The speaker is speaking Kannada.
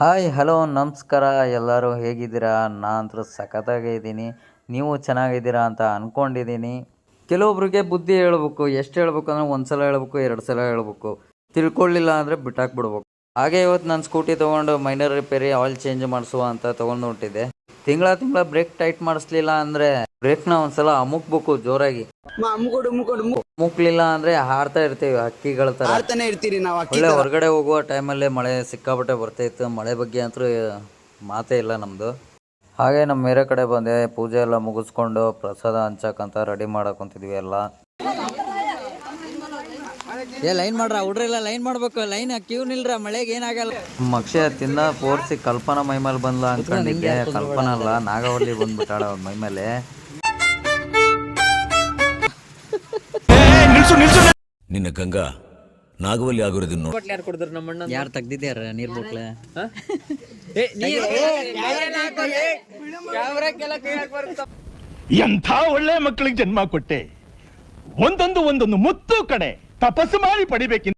ಹಾಯ್ ಹಲೋ ನಮಸ್ಕಾರ. ಎಲ್ಲರೂ ಹೇಗಿದ್ದೀರಾ? ನಾನಂತೂ ಸಖತ್ತಾಗೇ ಇದ್ದೀನಿ. ನೀವು ಚೆನ್ನಾಗಿದ್ದೀರಾ ಅಂತ ಅಂದ್ಕೊಂಡಿದ್ದೀನಿ. ಕೆಲವೊಬ್ರಿಗೆ ಬುದ್ಧಿ ಹೇಳ್ಬೇಕು. ಎಷ್ಟು ಹೇಳ್ಬೇಕು ಅಂದರೆ ಒಂದು ಸಲ ಹೇಳ್ಬೇಕು, 2 ಸಲ ಹೇಳ್ಬೇಕು. ತಿಳ್ಕೊಳ್ಳಿಲ್ಲ ಅಂದರೆ ಬಿಟ್ಟಾಕ್ಬಿಡ್ಬೇಕು. ಹಾಗೆ ಇವತ್ತು ನಾನು ಸ್ಕೂಟಿ ತೊಗೊಂಡು ಮೈನರ್ ರಿಪೇರಿ ಆಯಿಲ್ ಚೇಂಜ್ ಮಾಡಿಸುವ ಅಂತ ತೊಗೊಂಡು ಹೊಂಟಿದ್ದೆ. ತಿಂಗಳ ಬ್ರೇಕ್ ಟೈಟ್ ಮಾಡಿಸ್ಲಿಲ್ಲ ಅಂದರೆ ಬ್ರೇಕ್ನ ಒಂದ್ಸಲ ಅಮುಕ್ಬೇಕು ಜೋರಾಗಿ. ಅಮುಕ್ಲಿಲ್ಲ ಅಂದರೆ ಹಾರ್ತಾ ಇರ್ತೀವಿ ಹಕ್ಕಿಗಳ ಥರ. ಒಳ್ಳೆ ಹೊರಗಡೆ ಹೋಗುವ ಟೈಮಲ್ಲೇ ಮಳೆ ಸಿಕ್ಕಾಪಟ್ಟೆ ಬರ್ತೈತ್ತು. ಮಳೆ ಬಗ್ಗೆ ಅಂತೂ ಮಾತೇ ಇಲ್ಲ ನಮ್ಮದು. ಹಾಗೆ ನಮ್ಮ ಮೇರೆ ಕಡೆ ಬಂದೆ. ಪೂಜೆ ಎಲ್ಲ ಮುಗಿಸ್ಕೊಂಡು ಪ್ರಸಾದ ಹಂಚಕ್ಕಂತ ರೆಡಿ ಮಾಡಕೊಂತಿದ್ವಿ ಎಲ್ಲ. ಲೈನ್ ಮಾಡ್ರ ಹುಡ್ರೆಲ್ಲ ಲೈನ್ ಮಾಡ್ಬೇಕು. ಲೈನ್ ಕ್ಯೂ ನಿಲ್ರ, ಮಳೆಗೆ ಏನಾಗಲ್ಲ. ಮಕ್ಷೆ ತಿಂದ ಪೋರ್ಸಿ ಕಲ್ಪನಾ ಮೈಮೇಲೆ ಬಂದ್ಲ ಅನ್ಕೊಂಡಿದ್ದೆ. ಕಲ್ಪನಾ ಅಲ್ಲ, ನಾಗವಲ್ಲಿ ಬಂದ್ಬಿಟ್ಟಾಳ ಅವ್ರ ಮೈಮೇಲೆ. ನಿನ್ನ ಗಂಗಾ ನಾಗವಲ್ಲಿ ಆಗಿರೋದನ್ನು ಯಾರು ತೆಗ್ದಿದ್ಯಾರ ನೀರ್ ಬೋಟ್ಲೆ? ಎಂಥ ಒಳ್ಳೆ ಮಕ್ಕಳಿಗೆ ಜನ್ಮ ಕೊಟ್ಟೆ. ಒಂದೊಂದು ಮುತ್ತು ಕಡೆ ತಪಸ್ಸು ಮಾಡಿ ಪಡಿಬೇಕಿನ್ನ.